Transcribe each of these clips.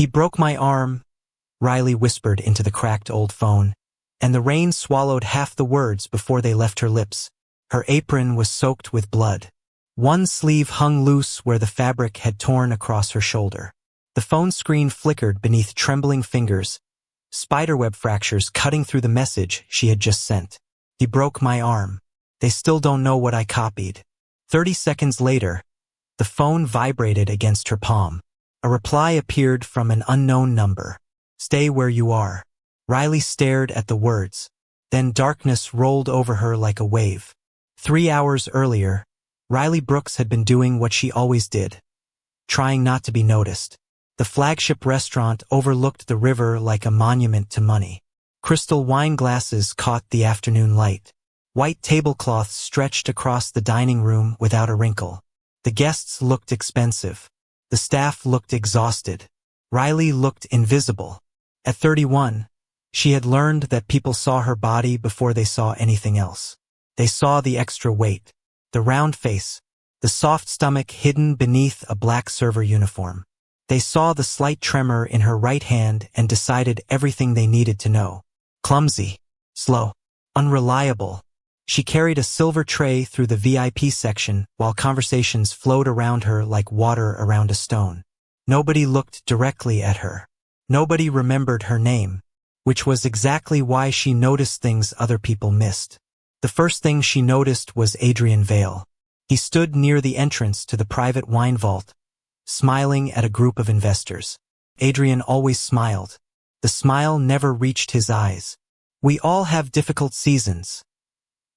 "He broke my arm," Riley whispered into the cracked old phone, and the rain swallowed half the words before they left her lips. Her apron was soaked with blood. One sleeve hung loose where the fabric had torn across her shoulder. The phone screen flickered beneath trembling fingers, spiderweb fractures cutting through the message she had just sent. "He broke my arm. They still don't know what I copied." 30 seconds later, the phone vibrated against her palm. A reply appeared from an unknown number. "Stay where you are." Riley stared at the words. Then darkness rolled over her like a wave. 3 hours earlier, Riley Brooks had been doing what she always did, trying not to be noticed. The flagship restaurant overlooked the river like a monument to money. Crystal wine glasses caught the afternoon light. White tablecloths stretched across the dining room without a wrinkle. The guests looked expensive. The staff looked exhausted. Riley looked invisible. At 31, she had learned that people saw her body before they saw anything else. They saw the extra weight, the round face, the soft stomach hidden beneath a black server uniform. They saw the slight tremor in her right hand and decided everything they needed to know. Clumsy, slow, unreliable. She carried a silver tray through the VIP section while conversations flowed around her like water around a stone. Nobody looked directly at her. Nobody remembered her name, which was exactly why she noticed things other people missed. The first thing she noticed was Adrian Vale. He stood near the entrance to the private wine vault, smiling at a group of investors. Adrian always smiled. The smile never reached his eyes. "We all have difficult seasons,"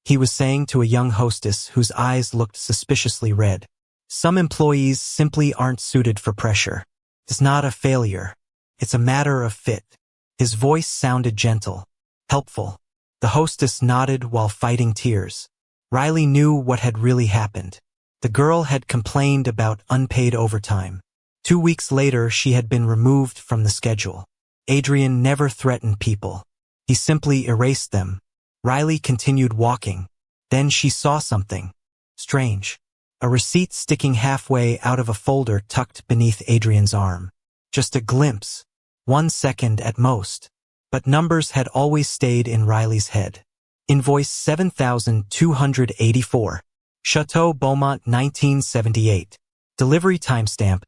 he was saying to a young hostess whose eyes looked suspiciously red. "Some employees simply aren't suited for pressure. It's not a failure. It's a matter of fit." His voice sounded gentle, helpful. The hostess nodded while fighting tears. Riley knew what had really happened. The girl had complained about unpaid overtime. 2 weeks later, she had been removed from the schedule. Adrian never threatened people. He simply erased them. Riley continued walking. Then she saw something strange. A receipt sticking halfway out of a folder tucked beneath Adrian's arm. Just a glimpse. 1 second at most. But numbers had always stayed in Riley's head. Invoice 7,284. Chateau Beaumont 1978. Delivery timestamp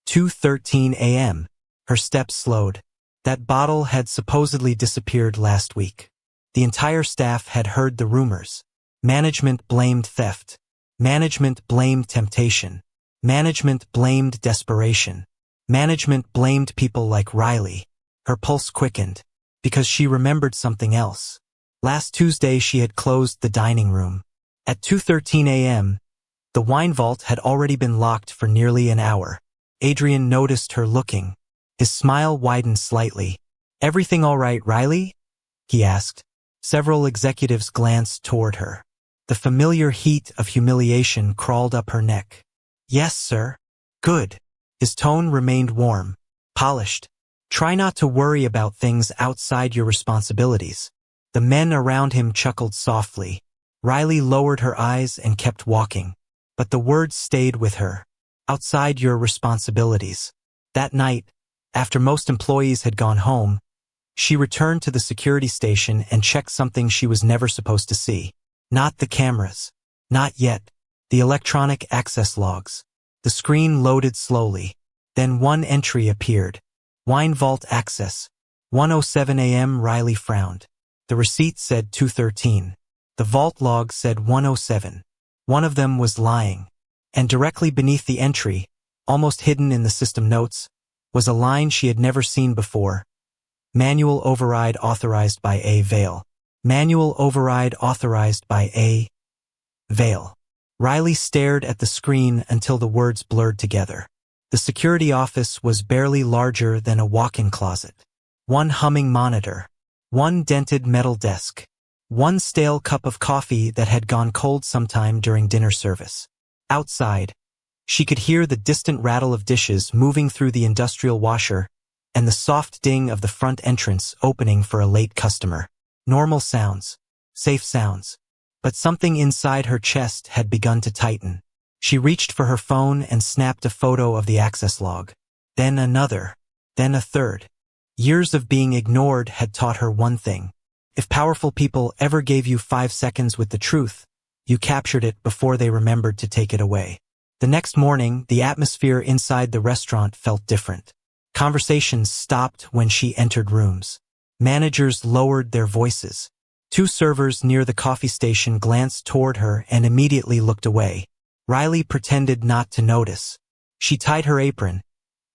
2:13 a.m. Her steps slowed. That bottle had supposedly disappeared last week. The entire staff had heard the rumors. Management blamed theft. Management blamed temptation. Management blamed desperation. Management blamed people like Riley. Her pulse quickened, because she remembered something else. Last Tuesday she had closed the dining room. At 2:13 a.m., the wine vault had already been locked for nearly an hour. Adrian noticed her looking. His smile widened slightly. "Everything all right, Riley?" he asked. Several executives glanced toward her. The familiar heat of humiliation crawled up her neck. "Yes, sir." "Good." His tone remained warm, polished. "Try not to worry about things outside your responsibilities." The men around him chuckled softly. Riley lowered her eyes and kept walking. But the words stayed with her. "Outside your responsibilities." That night, after most employees had gone home, she returned to the security station and checked something she was never supposed to see. Not the cameras. Not yet. The electronic access logs. The screen loaded slowly. Then one entry appeared. Wine vault access. 1:07 a.m. Riley frowned. The receipt said 2:13. The vault log said 1:07. One of them was lying. And directly beneath the entry, almost hidden in the system notes, was a line she had never seen before. Manual override authorized by A. Vale. Manual override authorized by A. Vale. Riley stared at the screen until the words blurred together. The security office was barely larger than a walk-in closet. One humming monitor. One dented metal desk. One stale cup of coffee that had gone cold sometime during dinner service. Outside, she could hear the distant rattle of dishes moving through the industrial washer and the soft ding of the front entrance opening for a late customer. Normal sounds. Safe sounds. But something inside her chest had begun to tighten. She reached for her phone and snapped a photo of the access log. Then another. then a third. Years of being ignored had taught her one thing. If powerful people ever gave you 5 seconds with the truth, you captured it before they remembered to take it away. The next morning, the atmosphere inside the restaurant felt different. Conversations stopped when she entered rooms. Managers lowered their voices. 2 servers near the coffee station glanced toward her and immediately looked away. Riley pretended not to notice. She tied her apron,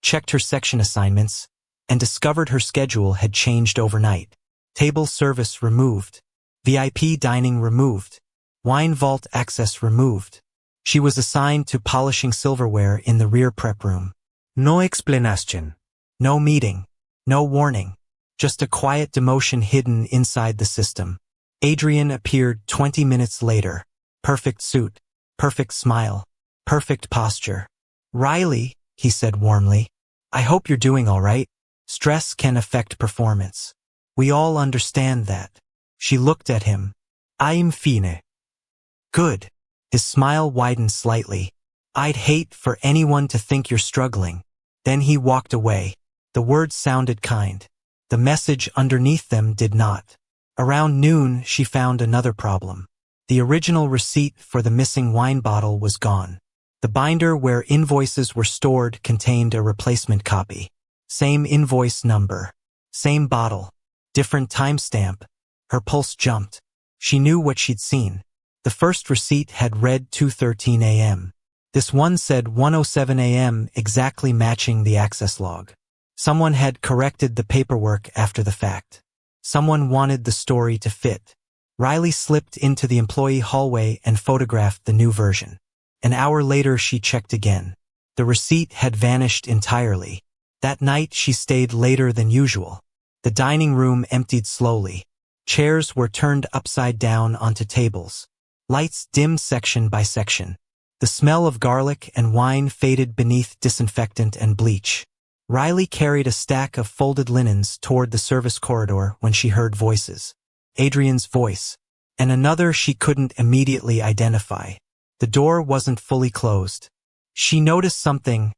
checked her section assignments, and discovered her schedule had changed overnight. Table service removed. VIP dining removed. Wine vault access removed. She was assigned to polishing silverware in the rear prep room. No explanation. No meeting. No warning. Just a quiet demotion hidden inside the system. Adrian appeared 20 minutes later. Perfect suit. Perfect smile. Perfect posture. "Riley," he said warmly, "I hope you're doing all right. Stress can affect performance. We all understand that." She looked at him. "I'm fine." "Good." His smile widened slightly. "I'd hate for anyone to think you're struggling." Then he walked away. The words sounded kind. The message underneath them did not. Around noon, she found another problem. The original receipt for the missing wine bottle was gone. The binder where invoices were stored contained a replacement copy. Same invoice number. Same bottle. Different timestamp. Her pulse jumped. She knew what she'd seen. The first receipt had read 2:13 a.m. This one said 1:07 a.m., exactly matching the access log. Someone had corrected the paperwork after the fact. Someone wanted the story to fit. Riley slipped into the employee hallway and photographed the new version. An hour later, she checked again. The receipt had vanished entirely. That night, she stayed later than usual. The dining room emptied slowly. Chairs were turned upside down onto tables. Lights dimmed section by section. The smell of garlic and wine faded beneath disinfectant and bleach. Riley carried a stack of folded linens toward the service corridor when she heard voices. Adrian's voice, and another she couldn't immediately identify. The door wasn't fully closed. "She noticed something,"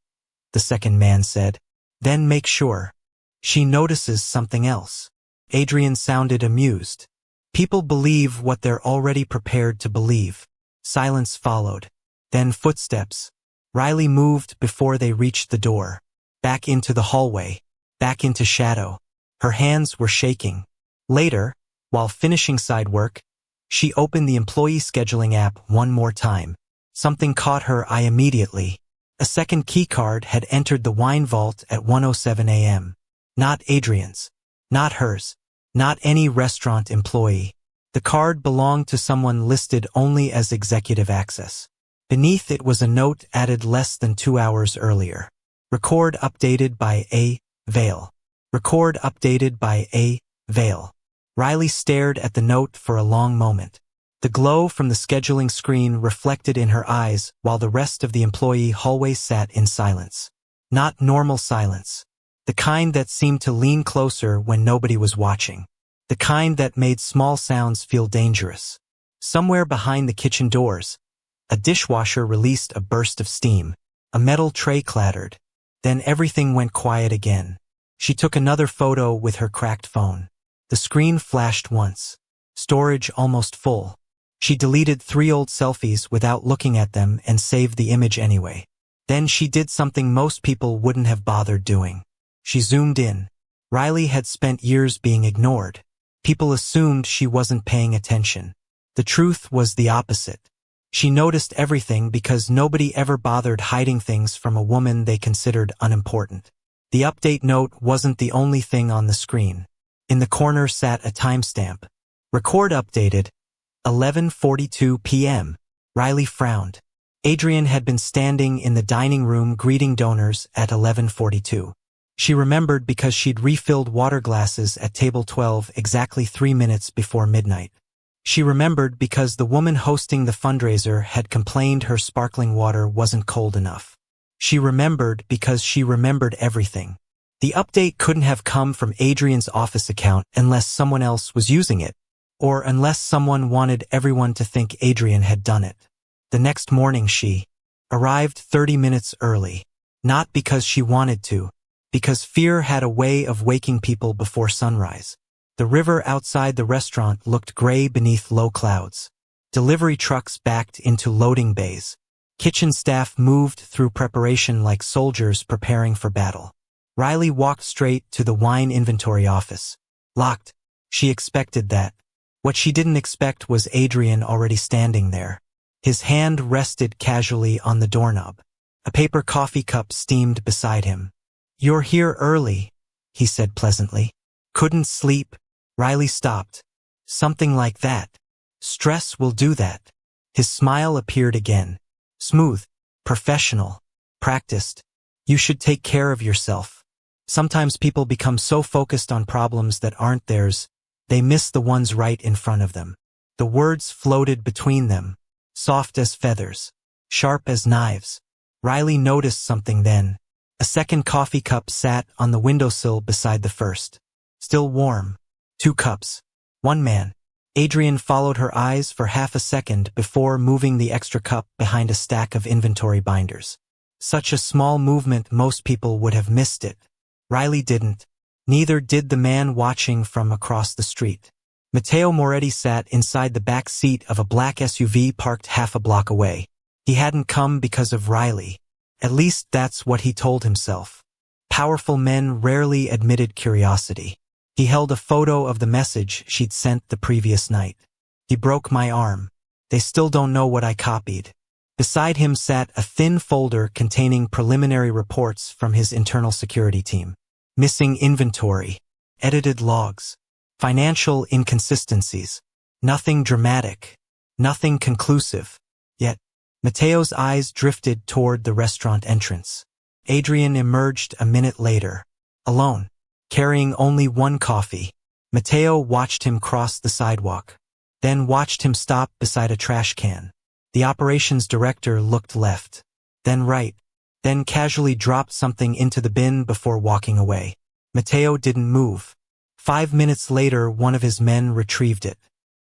the second man said. "Then make sure. She notices something else." Adrian sounded amused. "People believe what they're already prepared to believe." Silence followed. Then footsteps. Riley moved before they reached the door. Back into the hallway. Back into shadow. Her hands were shaking. Later, while finishing side work, she opened the employee scheduling app one more time. Something caught her eye immediately. A second keycard had entered the wine vault at 1:07 a.m. Not Adrian's. Not hers. Not any restaurant employee. The card belonged to someone listed only as executive access. Beneath it was a note added less than 2 hours earlier. Record updated by A. Vale. Record updated by A. Vale. Riley stared at the note for a long moment. The glow from the scheduling screen reflected in her eyes while the rest of the employee hallway sat in silence. Not normal silence. The kind that seemed to lean closer when nobody was watching. The kind that made small sounds feel dangerous. Somewhere behind the kitchen doors, a dishwasher released a burst of steam. A metal tray clattered. Then everything went quiet again. She took another photo with her cracked phone. The screen flashed once. Storage almost full. She deleted 3 old selfies without looking at them and saved the image anyway. Then she did something most people wouldn't have bothered doing. She zoomed in. Riley had spent years being ignored. People assumed she wasn't paying attention. The truth was the opposite. She noticed everything because nobody ever bothered hiding things from a woman they considered unimportant. The update note wasn't the only thing on the screen. In the corner sat a timestamp. Record updated, 11:42 p.m. Riley frowned. Adrian had been standing in the dining room greeting donors at 11:42. She remembered because she'd refilled water glasses at table 12 exactly 3 minutes before midnight. She remembered because the woman hosting the fundraiser had complained her sparkling water wasn't cold enough. She remembered because she remembered everything. The update couldn't have come from Adrian's office account unless someone else was using it, or unless someone wanted everyone to think Adrian had done it. The next morning she arrived 30 minutes early, not because she wanted to, Because fear had a way of waking people before sunrise. The river outside the restaurant looked gray beneath low clouds. Delivery trucks backed into loading bays. Kitchen staff moved through preparation like soldiers preparing for battle. Riley walked straight to the wine inventory office. Locked. She expected that. What she didn't expect was Adrian already standing there. His hand rested casually on the doorknob. A paper coffee cup steamed beside him. "You're here early," he said pleasantly. "Couldn't sleep?" Riley stopped. "Something like that. Stress will do that." His smile appeared again. Smooth, professional, practiced. "You should take care of yourself. Sometimes people become so focused on problems that aren't theirs, they miss the ones right in front of them." The words floated between them, soft as feathers, sharp as knives. Riley noticed something then. A second coffee cup sat on the windowsill beside the first. Still warm. 2 cups. One man. Adrian followed her eyes for half a second before moving the extra cup behind a stack of inventory binders. Such a small movement, most people would have missed it. Riley didn't. Neither did the man watching from across the street. Matteo Moretti sat inside the back seat of a black SUV parked half a block away. He hadn't come because of Riley. At least that's what he told himself. Powerful men rarely admitted curiosity. He held a photo of the message she'd sent the previous night. "He broke my arm. They still don't know what I copied." Beside him sat a thin folder containing preliminary reports from his internal security team. Missing inventory, edited logs, financial inconsistencies. Nothing dramatic, nothing conclusive. Yet, Matteo's eyes drifted toward the restaurant entrance. Adrian emerged a minute later, alone, carrying only one coffee. Matteo watched him cross the sidewalk, then watched him stop beside a trash can. The operations director looked left, then right, then casually dropped something into the bin before walking away. Matteo didn't move. 5 minutes later, one of his men retrieved it.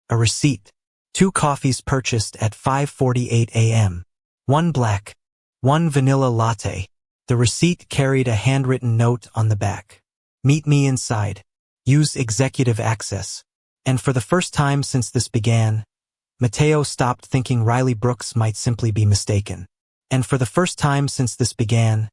A receipt. 2 coffees purchased at 5:48 a.m. One black, one vanilla latte. The receipt carried a handwritten note on the back. "Meet me inside. Use executive access." And for the first time since this began, Matteo stopped thinking Riley Brooks might simply be mistaken. And for the first time since this began,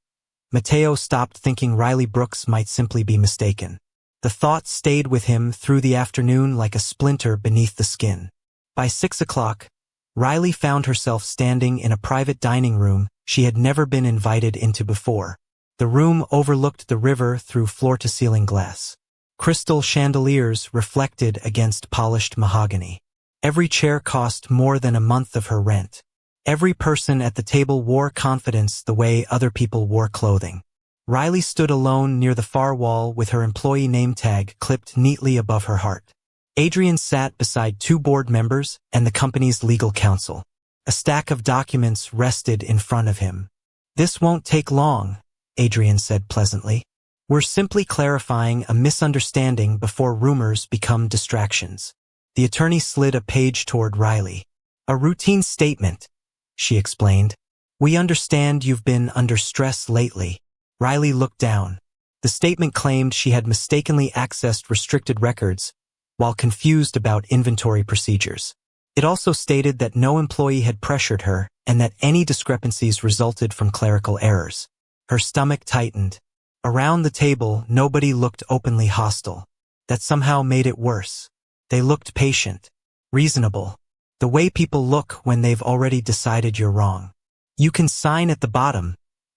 Matteo stopped thinking Riley Brooks might simply be mistaken. The thought stayed with him through the afternoon like a splinter beneath the skin. By 6 o'clock, Riley found herself standing in a private dining room she had never been invited into before. The room overlooked the river through floor-to-ceiling glass. Crystal chandeliers reflected against polished mahogany. Every chair cost more than a month of her rent. Every person at the table wore confidence the way other people wore clothing. Riley stood alone near the far wall with her employee name tag clipped neatly above her heart. Adrian sat beside 2 board members and the company's legal counsel. A stack of documents rested in front of him. "This won't take long," Adrian said pleasantly. "We're simply clarifying a misunderstanding before rumors become distractions." The attorney slid a page toward Riley. "A routine statement," she explained. "We understand you've been under stress lately." Riley looked down. The statement claimed she had mistakenly accessed restricted records while confused about inventory procedures. It also stated that no employee had pressured her and that any discrepancies resulted from clerical errors. Her stomach tightened. Around the table, nobody looked openly hostile. That somehow made it worse. They looked patient, reasonable, the way people look when they've already decided you're wrong. "You can sign at the bottom,"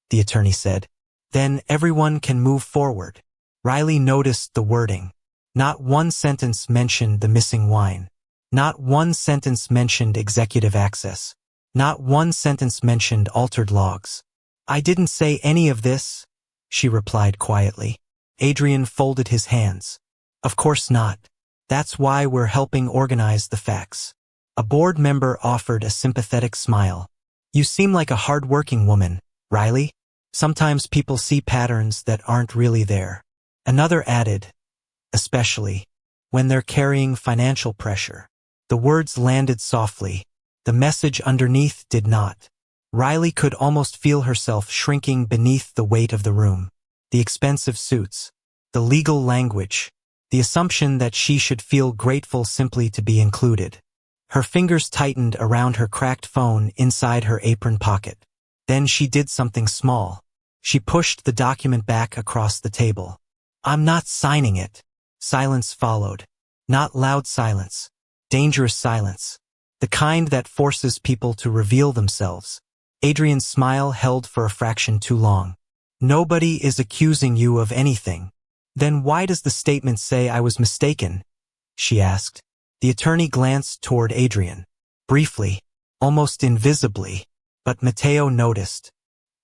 the attorney said. "Then everyone can move forward." Riley noticed the wording. Not one sentence mentioned the missing wine. Not one sentence mentioned executive access. Not one sentence mentioned altered logs. "I didn't say any of this," she replied quietly. Adrian folded his hands. "Of course not. That's why we're helping organize the facts." A board member offered a sympathetic smile. "You seem like a hard-working woman, Riley. Sometimes people see patterns that aren't really there." Another added, "Especially when they're carrying financial pressure." The words landed softly. The message underneath did not. Riley could almost feel herself shrinking beneath the weight of the room. the expensive suits, the legal language, the assumption that she should feel grateful simply to be included. Her fingers tightened around her cracked phone inside her apron pocket. Then she did something small. She pushed the document back across the table. "I'm not signing it." Silence followed. Not loud silence. Dangerous silence. The kind that forces people to reveal themselves. Adrian's smile held for a fraction too long. "Nobody is accusing you of anything." "Then why does the statement say I was mistaken?" she asked. The attorney glanced toward Adrian. Briefly, almost invisibly, but Mateo noticed.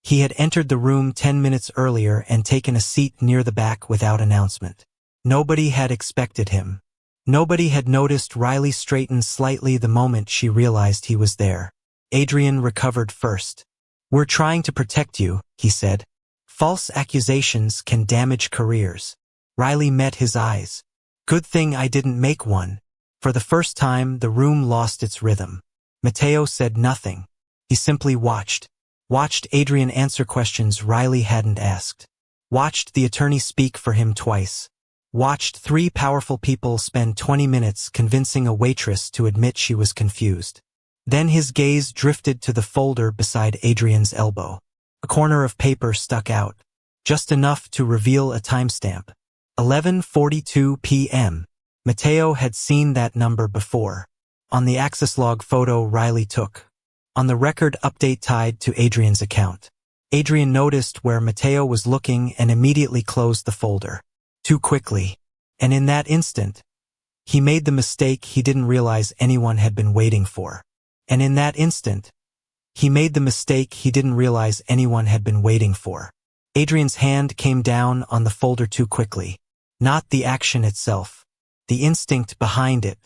He had entered the room 10 minutes earlier and taken a seat near the back without announcement. Nobody had expected him. Nobody had noticed Riley straighten slightly the moment she realized he was there. Adrian recovered first. "We're trying to protect you," he said. "False accusations can damage careers." Riley met his eyes. "Good thing I didn't make one." For the first time, the room lost its rhythm. Mateo said nothing. He simply watched. Watched Adrian answer questions Riley hadn't asked. Watched the attorney speak for him twice. Watched three powerful people spend 20 minutes convincing a waitress to admit she was confused. Then his gaze drifted to the folder beside Adrian's elbow. A corner of paper stuck out, just enough to reveal a timestamp. 11:42 p.m. Mateo had seen that number before. On the access log photo Riley took. On the record update tied to Adrian's account. Adrian noticed where Mateo was looking and immediately closed the folder. Too quickly. And in that instant, he made the mistake he didn't realize anyone had been waiting for. And in that instant, he made the mistake he didn't realize anyone had been waiting for. Adrian's hand came down on the folder too quickly. Not the action itself. The instinct behind it.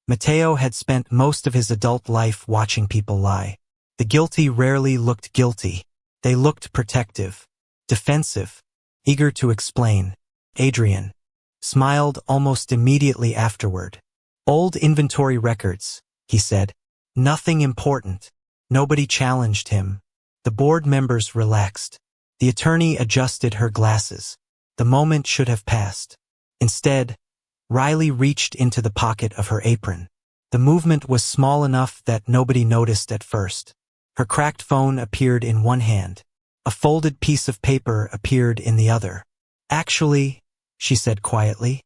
Mateo had spent most of his adult life watching people lie. The guilty rarely looked guilty. They looked protective, defensive, eager to explain. Adrian smiled almost immediately afterward. "Old inventory records," he said. "Nothing important." Nobody challenged him. The board members relaxed. The attorney adjusted her glasses. The moment should have passed. Instead, Riley reached into the pocket of her apron. The movement was small enough that nobody noticed at first. Her cracked phone appeared in one hand. A folded piece of paper appeared in the other. "Actually," she said quietly,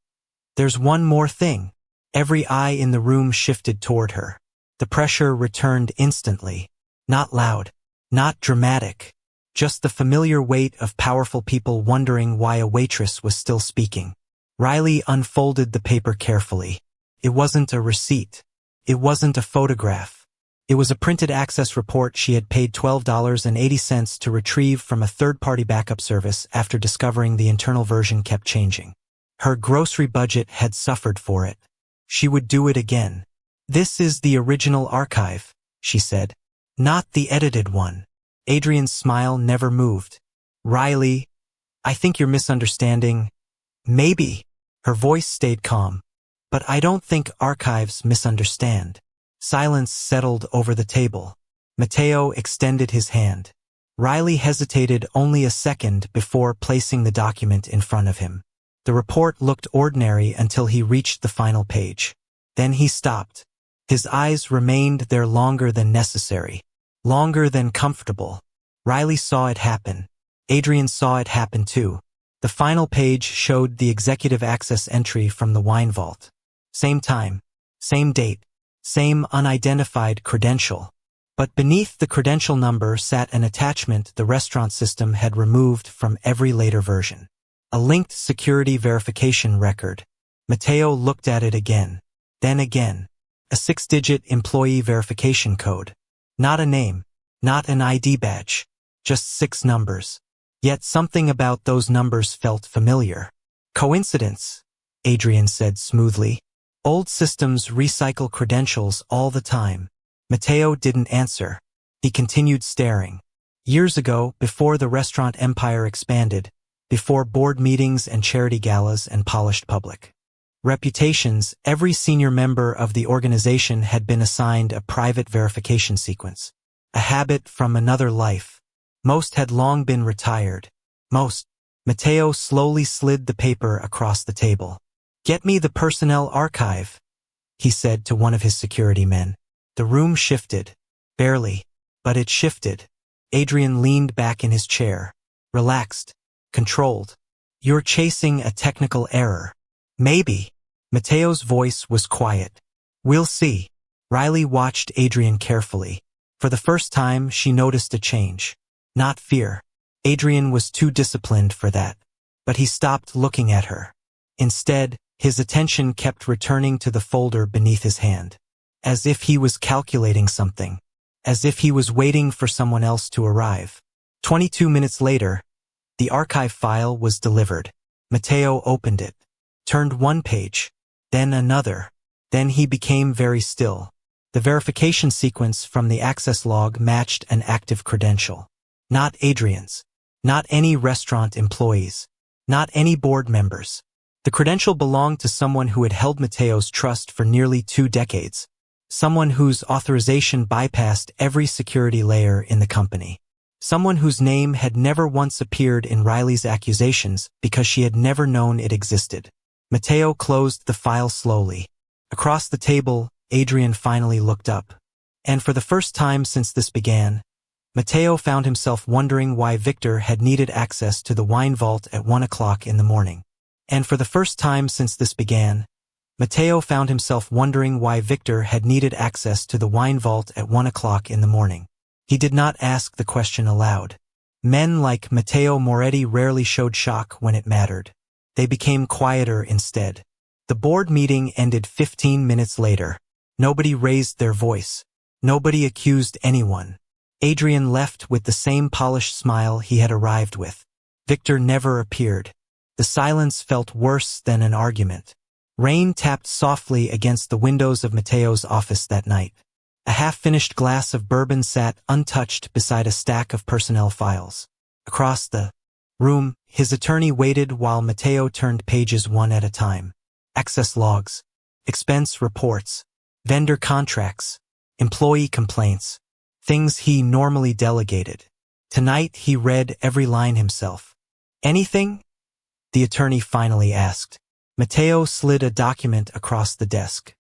"there's one more thing." Every eye in the room shifted toward her. The pressure returned instantly. Not loud, not dramatic, just the familiar weight of powerful people wondering why a waitress was still speaking. Riley unfolded the paper carefully. It wasn't a receipt. It wasn't a photograph. It was a printed access report she had paid $12.80 to retrieve from a third-party backup service after discovering the internal version kept changing. Her grocery budget had suffered for it. She would do it again. "This is the original archive," she said. "Not the edited one." Adrian's smile never moved. "Riley, I think you're misunderstanding." "Maybe." Her voice stayed calm. "But I don't think archives misunderstand." Silence settled over the table. Mateo extended his hand. Riley hesitated only a second before placing the document in front of him. The report looked ordinary until he reached the final page. Then he stopped. His eyes remained there longer than necessary, longer than comfortable. Riley saw it happen. Adrian saw it happen too. The final page showed the executive access entry from the wine vault. Same time, same date, same unidentified credential. But beneath the credential number sat an attachment the restaurant system had removed from every later version. A linked security verification record. Mateo looked at it again. Then again. A 6-digit employee verification code. Not a name. Not an ID badge. Just 6 numbers. Yet something about those numbers felt familiar. "Coincidence," Adrian said smoothly. "Old systems recycle credentials all the time." Mateo didn't answer. He continued staring. Years ago, before the restaurant empire expanded, before board meetings and charity galas and polished public reputations, every senior member of the organization had been assigned a private verification sequence. A habit from another life. Most had long been retired. Most Mateo slowly slid the paper across the table. "Get me the personnel archive," he said to one of his security men. The room shifted. Barely, but it shifted. Adrian leaned back in his chair. Relaxed. Controlled. "You're chasing a technical error." "Maybe." Mateo's voice was quiet. "We'll see." Riley watched Adrian carefully. For the first time, she noticed a change. Not fear. Adrian was too disciplined for that. But he stopped looking at her. Instead, his attention kept returning to the folder beneath his hand. As if he was calculating something. As if he was waiting for someone else to arrive. 22 minutes later, the archive file was delivered. Mateo opened it. Turned one page. Then another. Then he became very still. The verification sequence from the access log matched an active credential. Not Adrian's. Not any restaurant employees. Not any board members. The credential belonged to someone who had held Mateo's trust for nearly 2 decades. Someone whose authorization bypassed every security layer in the company. Someone whose name had never once appeared in Riley's accusations because she had never known it existed. Mateo closed the file slowly. Across the table, Adrian finally looked up. And for the first time since this began, Mateo found himself wondering why Victor had needed access to the wine vault at 1 o'clock in the morning. And for the first time since this began, Mateo found himself wondering why Victor had needed access to the wine vault at 1 o'clock in the morning. He did not ask the question aloud. Men like Matteo Moretti rarely showed shock when it mattered. They became quieter instead. The board meeting ended 15 minutes later. Nobody raised their voice. Nobody accused anyone. Adrian left with the same polished smile he had arrived with. Victor never appeared. The silence felt worse than an argument. Rain tapped softly against the windows of Mateo's office that night. A half-finished glass of bourbon sat untouched beside a stack of personnel files. Across the room, his attorney waited while Mateo turned pages one at a time. Access logs, expense reports, vendor contracts, employee complaints, things he normally delegated. Tonight he read every line himself. "Anything?" the attorney finally asked. Mateo slid a document across the desk.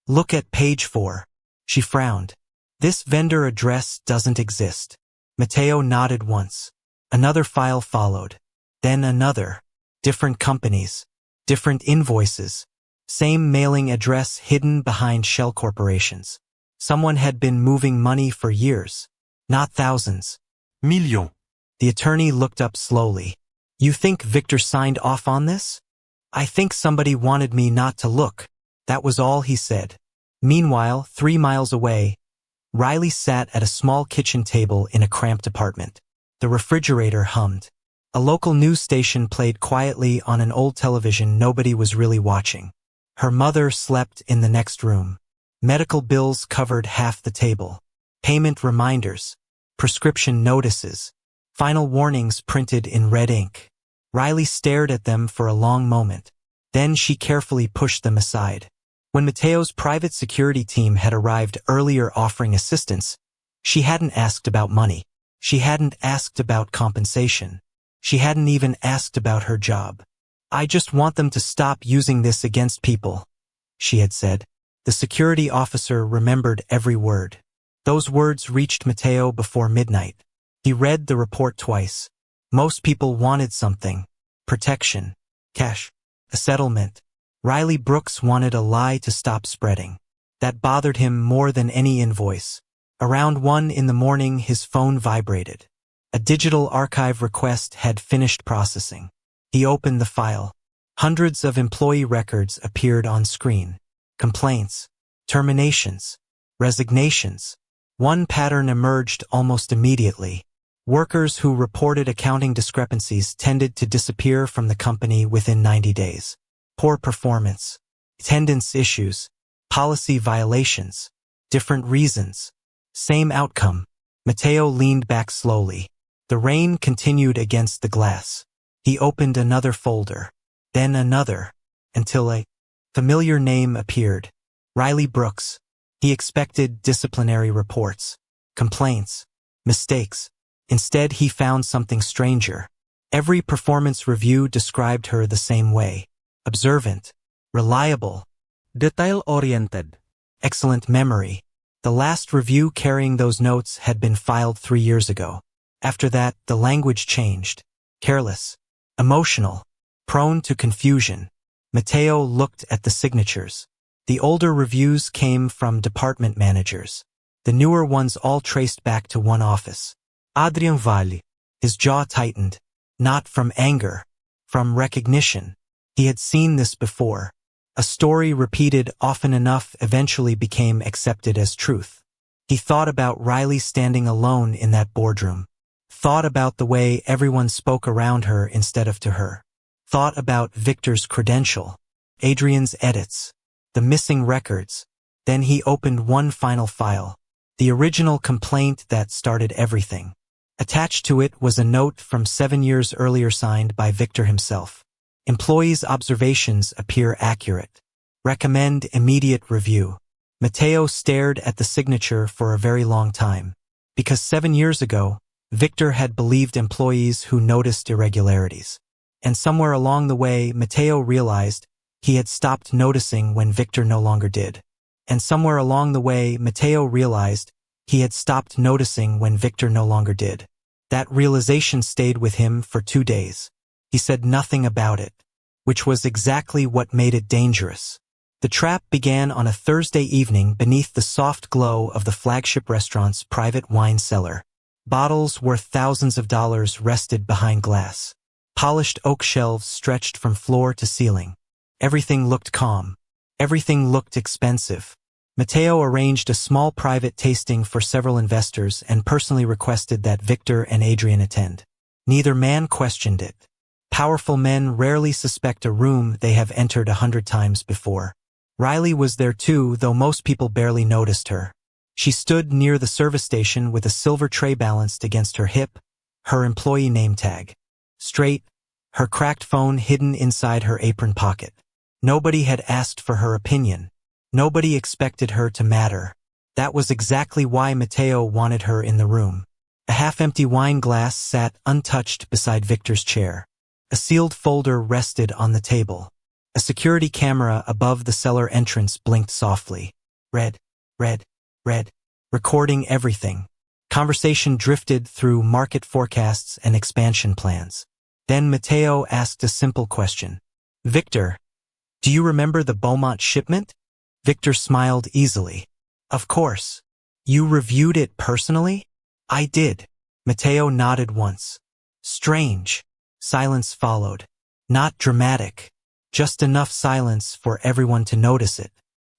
"Look at page 4. She frowned. "This vendor address doesn't exist." Mateo nodded once. Another file followed. Then another. Different companies. Different invoices. Same mailing address hidden behind shell corporations. Someone had been moving money for years. Not thousands. Millions. The attorney looked up slowly. "You think Victor signed off on this?" "I think somebody wanted me not to look." That was all he said. Meanwhile, 3 miles away, Riley sat at a small kitchen table in a cramped apartment. The refrigerator hummed. A local news station played quietly on an old television nobody was really watching. Her mother slept in the next room. Medical bills covered half the table. Payment reminders. Prescription notices. Final warnings printed in red ink. Riley stared at them for a long moment. Then she carefully pushed them aside. When Mateo's private security team had arrived earlier offering assistance, she hadn't asked about money. She hadn't asked about compensation. She hadn't even asked about her job. "I just want them to stop using this against people," she had said. The security officer remembered every word. Those words reached Mateo before midnight. He read the report twice. Most people wanted something. Protection. Cash. A settlement. Riley Brooks wanted a lie to stop spreading. That bothered him more than any invoice. Around 1 in the morning, his phone vibrated. A digital archive request had finished processing. He opened the file. Hundreds of employee records appeared on screen. Complaints. Terminations. Resignations. One pattern emerged almost immediately. Workers who reported accounting discrepancies tended to disappear from the company within 90 days. Poor performance. Attendance issues. Policy violations. Different reasons. Same outcome. Mateo leaned back slowly. The rain continued against the glass. He opened another folder. Then another. Until a familiar name appeared. Riley Brooks. He expected disciplinary reports. Complaints. Mistakes. Instead, he found something stranger. Every performance review described her the same way. Observant, reliable, detail-oriented. excellent memory. The last review carrying those notes had been filed 3 years ago. After that, the language changed. Careless, emotional, prone to confusion. Matteo looked at the signatures. The older reviews came from department managers. The newer ones all traced back to one office. Adrien Valli. His jaw tightened. Not from anger, from recognition. He had seen this before. A story repeated often enough eventually became accepted as truth. He thought about Riley standing alone in that boardroom. Thought about the way everyone spoke around her instead of to her. Thought about Victor's credential, Adrian's edits, the missing records. Then he opened one final file, the original complaint that started everything. Attached to it was a note from 7 years earlier signed by Victor himself. Employees' observations appear accurate. Recommend immediate review. Matteo stared at the signature for a very long time. Because 7 years ago, Victor had believed employees who noticed irregularities. And somewhere along the way, Matteo realized he had stopped noticing when Victor no longer did. And somewhere along the way, Matteo realized he had stopped noticing when Victor no longer did. That realization stayed with him for 2 days. He said nothing about it, which was exactly what made it dangerous. The trap began on a Thursday evening beneath the soft glow of the flagship restaurant's private wine cellar. Bottles worth thousands of dollars rested behind glass. Polished oak shelves stretched from floor to ceiling. Everything looked calm. Everything looked expensive. Matteo arranged a small private tasting for several investors and personally requested that Victor and Adrian attend. Neither man questioned it. Powerful men rarely suspect a room they have entered 100 times before. Riley was there too, though most people barely noticed her. She stood near the service station with a silver tray balanced against her hip, her employee name tag. Straight, her cracked phone hidden inside her apron pocket. Nobody had asked for her opinion. Nobody expected her to matter. That was exactly why Matteo wanted her in the room. A half-empty wine glass sat untouched beside Victor's chair. A sealed folder rested on the table. A security camera above the cellar entrance blinked softly. Red, recording everything. Conversation drifted through market forecasts and expansion plans. Then Matteo asked a simple question. Victor, do you remember the Beaumont shipment? Victor smiled easily. Of course. You reviewed it personally? I did. Matteo nodded once. Strange. Silence followed. Not dramatic. Just enough silence for everyone to notice it.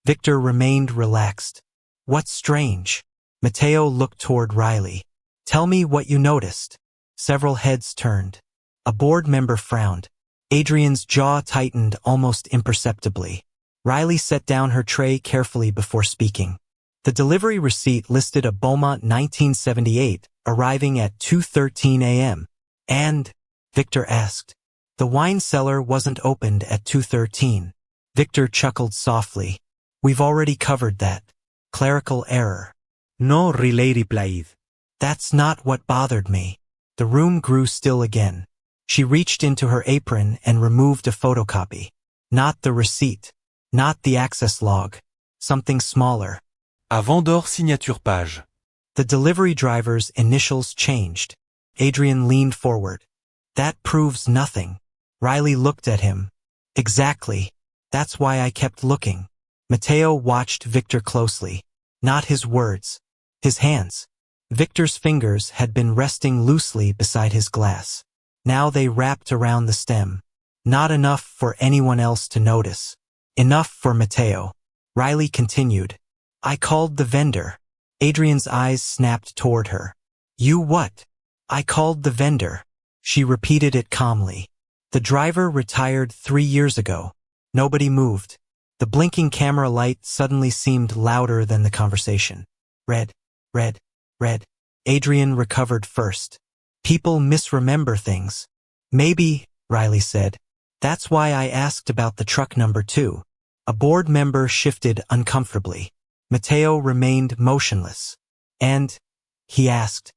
Victor remained relaxed. What's strange? Matteo looked toward Riley. Tell me what you noticed. Several heads turned. A board member frowned. Adrian's jaw tightened almost imperceptibly. Riley set down her tray carefully before speaking. The delivery receipt listed a Beaumont 1978 arriving at 2:13 a.m. And, Victor asked, the wine cellar wasn't opened at 2:13. Victor chuckled softly. We've already covered that. Clerical error. No, Riley replied. That's not what bothered me. The room grew still again. She reached into her apron and removed a photocopy. Not the receipt. Not the access log. Something smaller. A vendeur signature page. The delivery driver's initials changed. Adrian leaned forward. That proves nothing. Riley looked at him. Exactly. That's why I kept looking. Matteo watched Victor closely. Not his words. His hands. Victor's fingers had been resting loosely beside his glass. Now they wrapped around the stem. Not enough for anyone else to notice. Enough for Matteo. Riley continued. I called the vendor. Adrian's eyes snapped toward her. You what? I called the vendor. She repeated it calmly. The driver retired 3 years ago. Nobody moved. The blinking camera light suddenly seemed louder than the conversation. Red. Adrian recovered first. People misremember things. Maybe, Riley said. That's why I asked about the truck number 2. A board member shifted uncomfortably. Matteo remained motionless. And, he asked,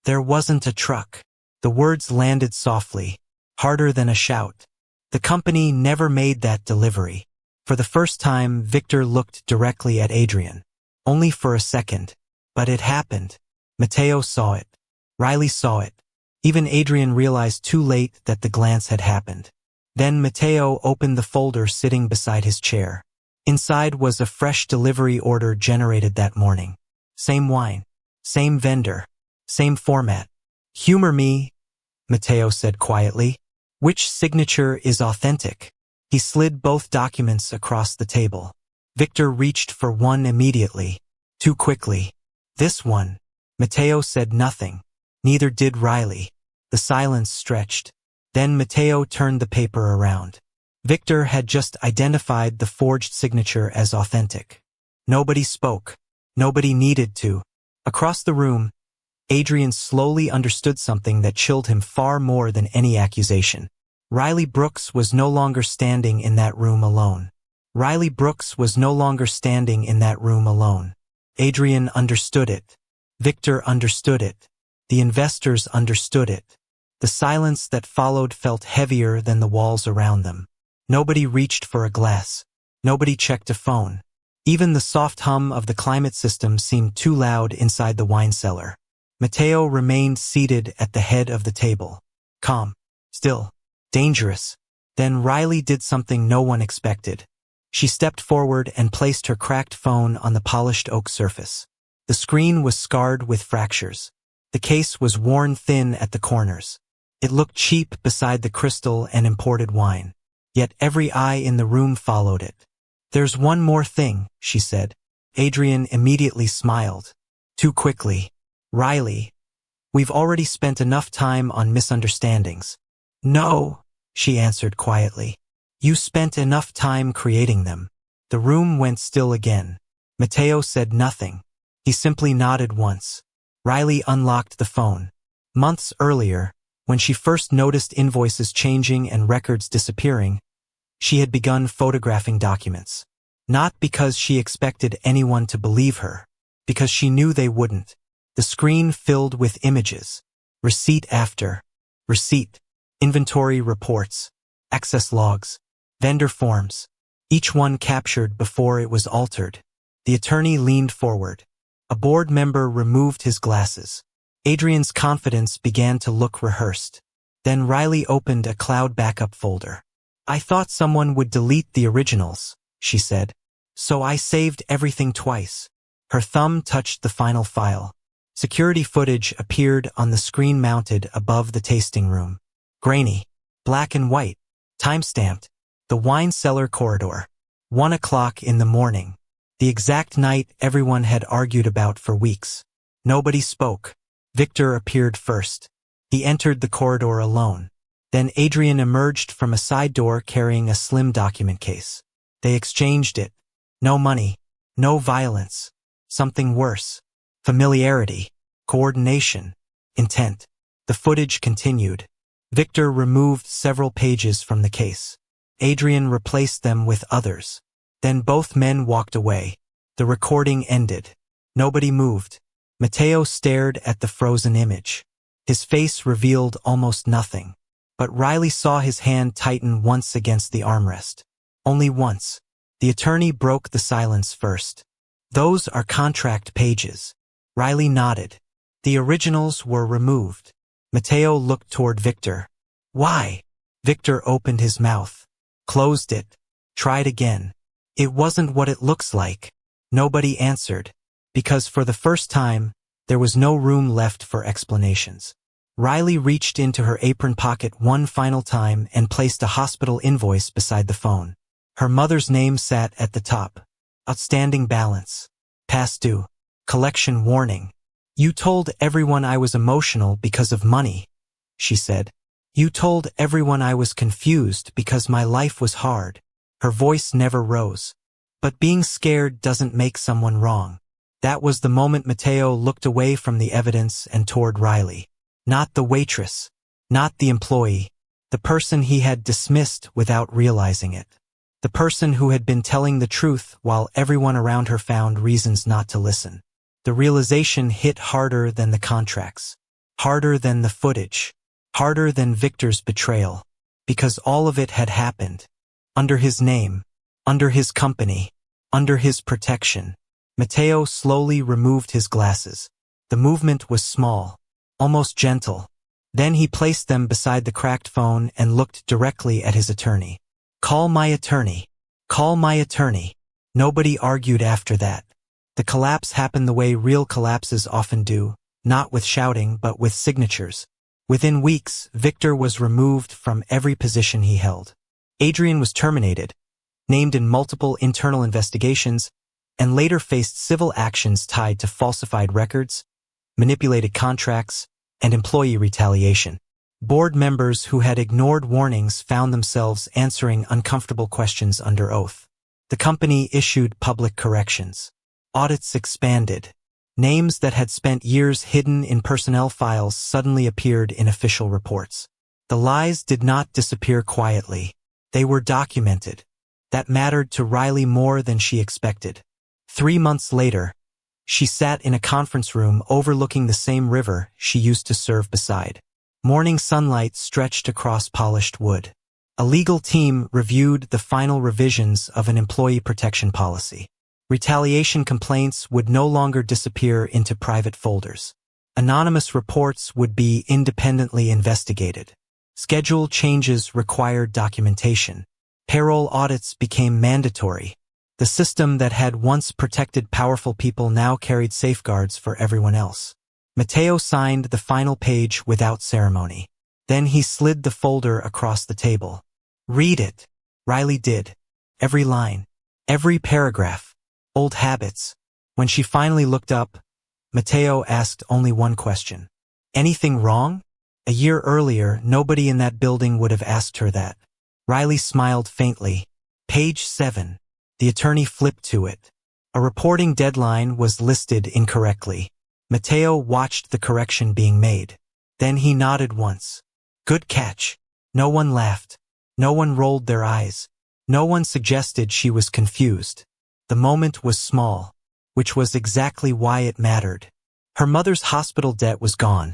there wasn't a truck. The words landed softly, harder than a shout. The company never made that delivery. For the first time, Victor looked directly at Adrian. Only for a second. But it happened. Mateo saw it. Riley saw it. Even Adrian realized too late that the glance had happened. Then Mateo opened the folder sitting beside his chair. Inside was a fresh delivery order generated that morning. Same wine. Same vendor. Same format. "Humor me," Mateo said quietly. "Which signature is authentic?" He slid both documents across the table. Victor reached for one immediately. Too quickly. "This one." Mateo said nothing. Neither did Riley. The silence stretched. Then Mateo turned the paper around. Victor had just identified the forged signature as authentic. Nobody spoke. Nobody needed to. Across the room, Adrian slowly understood something that chilled him far more than any accusation. Riley Brooks was no longer standing in that room alone. Riley Brooks was no longer standing in that room alone. Adrian understood it. Victor understood it. The investors understood it. The silence that followed felt heavier than the walls around them. Nobody reached for a glass. Nobody checked a phone. Even the soft hum of the climate system seemed too loud inside the wine cellar. Mateo remained seated at the head of the table. Calm. Still. Dangerous. Then Riley did something no one expected. She stepped forward and placed her cracked phone on the polished oak surface. The screen was scarred with fractures. The case was worn thin at the corners. It looked cheap beside the crystal and imported wine. Yet every eye in the room followed it. "There's one more thing," she said. Adrian immediately smiled. Too quickly. "Riley, we've already spent enough time on misunderstandings." "No," she answered quietly. "You spent enough time creating them." The room went still again. Mateo said nothing. He simply nodded once. Riley unlocked the phone. Months earlier, when she first noticed invoices changing and records disappearing, she had begun photographing documents. Not because she expected anyone to believe her, because she knew they wouldn't. The screen filled with images. Receipt after receipt. Inventory reports. Access logs. Vendor forms. Each one captured before it was altered. The attorney leaned forward. A board member removed his glasses. Adrian's confidence began to look rehearsed. Then Riley opened a cloud backup folder. "I thought someone would delete the originals," she said. "So I saved everything twice." Her thumb touched the final file. Security footage appeared on the screen mounted above the tasting room. Grainy. Black and white. Time-stamped. The wine cellar corridor. 1 o'clock in the morning. The exact night everyone had argued about for weeks. Nobody spoke. Victor appeared first. He entered the corridor alone. Then Adrian emerged from a side door carrying a slim document case. They exchanged it. No money. No violence. Something worse. Familiarity. Coordination. Intent. The footage continued. Victor removed several pages from the case. Adrian replaced them with others. Then both men walked away. The recording ended. Nobody moved. Mateo stared at the frozen image. His face revealed almost nothing. But Riley saw his hand tighten once against the armrest. Only once. The attorney broke the silence first. "Those are contract pages." Riley nodded. "The originals were removed." Mateo looked toward Victor. "Why?" Victor opened his mouth. Closed it. Tried again. "It wasn't what it looks like." Nobody answered. Because for the first time, there was no room left for explanations. Riley reached into her apron pocket one final time and placed a hospital invoice beside the phone. Her mother's name sat at the top. Outstanding balance. Past due. Collection warning. "You told everyone I was emotional because of money," she said. "You told everyone I was confused because my life was hard." Her voice never rose. But being scared doesn't make someone wrong. That was the moment Mateo looked away from the evidence and toward Riley. Not the waitress. Not the employee. The person he had dismissed without realizing it. The person who had been telling the truth while everyone around her found reasons not to listen. The realization hit harder than the contracts. Harder than the footage. Harder than Victor's betrayal. Because all of it had happened. Under his name. Under his company. Under his protection. Matteo slowly removed his glasses. The movement was small. Almost gentle. Then he placed them beside the cracked phone and looked directly at his attorney. Call my attorney. Call my attorney. Nobody argued after that. The collapse happened the way real collapses often do, not with shouting but with signatures. Within weeks, Victor was removed from every position he held. Adrian was terminated, named in multiple internal investigations, and later faced civil actions tied to falsified records, manipulated contracts, and employee retaliation. Board members who had ignored warnings found themselves answering uncomfortable questions under oath. The company issued public corrections. Audits expanded. Names that had spent years hidden in personnel files suddenly appeared in official reports. The lies did not disappear quietly. They were documented. That mattered to Riley more than she expected. 3 months later, she sat in a conference room overlooking the same river she used to serve beside. Morning sunlight stretched across polished wood. A legal team reviewed the final revisions of an employee protection policy. Retaliation complaints would no longer disappear into private folders. Anonymous reports would be independently investigated. Schedule changes required documentation. Payroll audits became mandatory. The system that had once protected powerful people now carried safeguards for everyone else. Matteo signed the final page without ceremony. Then he slid the folder across the table. Read it. Riley did. Every line. Every paragraph. Old habits. When she finally looked up, Matteo asked only one question. Anything wrong? A year earlier, nobody in that building would have asked her that. Riley smiled faintly. Page 7. The attorney flipped to it. A reporting deadline was listed incorrectly. Matteo watched the correction being made. Then he nodded once. Good catch. No one laughed. No one rolled their eyes. No one suggested she was confused. The moment was small, which was exactly why it mattered. Her mother's hospital debt was gone,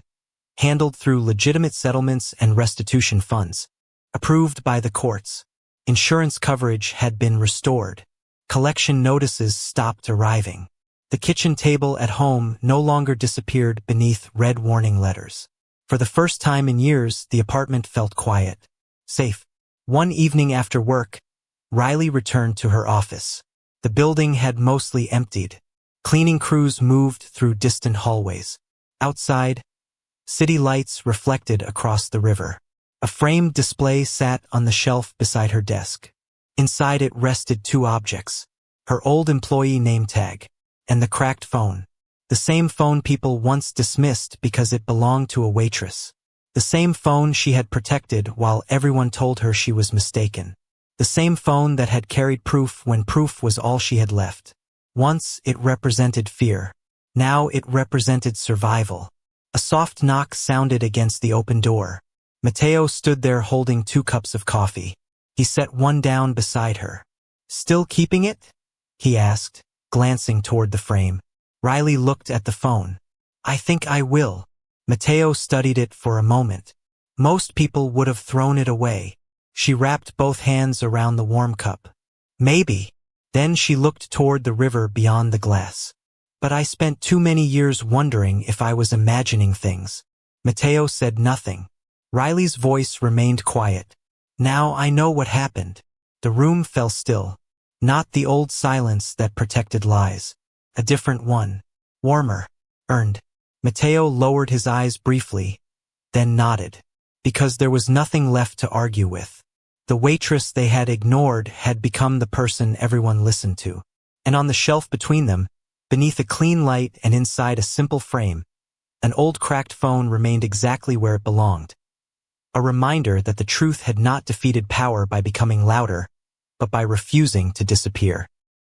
handled through legitimate settlements and restitution funds, approved by the courts. Insurance coverage had been restored. Collection notices stopped arriving. The kitchen table at home no longer disappeared beneath red warning letters. For the first time in years, the apartment felt quiet, safe. One evening after work, Riley returned to her office. The building had mostly emptied. Cleaning crews moved through distant hallways. Outside, city lights reflected across the river. A framed display sat on the shelf beside her desk. Inside it rested 2 objects, her old employee name tag, and the cracked phone. The same phone people once dismissed because it belonged to a waitress. The same phone she had protected while everyone told her she was mistaken. The same phone that had carried proof when proof was all she had left. Once it represented fear. Now it represented survival. A soft knock sounded against the open door. Matteo stood there holding 2 cups of coffee. He set one down beside her. Still keeping it? He asked, glancing toward the frame. Riley looked at the phone. I think I will. Matteo studied it for a moment. Most people would have thrown it away. She wrapped both hands around the warm cup. Maybe. Then she looked toward the river beyond the glass. But I spent too many years wondering if I was imagining things. Matteo said nothing. Riley's voice remained quiet. Now I know what happened. The room fell still. Not the old silence that protected lies. A different one. Warmer. Earned. Matteo lowered his eyes briefly, then nodded. Because there was nothing left to argue with. The waitress they had ignored had become the person everyone listened to. And on the shelf between them, beneath a clean light and inside a simple frame, an old cracked phone remained exactly where it belonged. A reminder that the truth had not defeated power by becoming louder, but by refusing to disappear.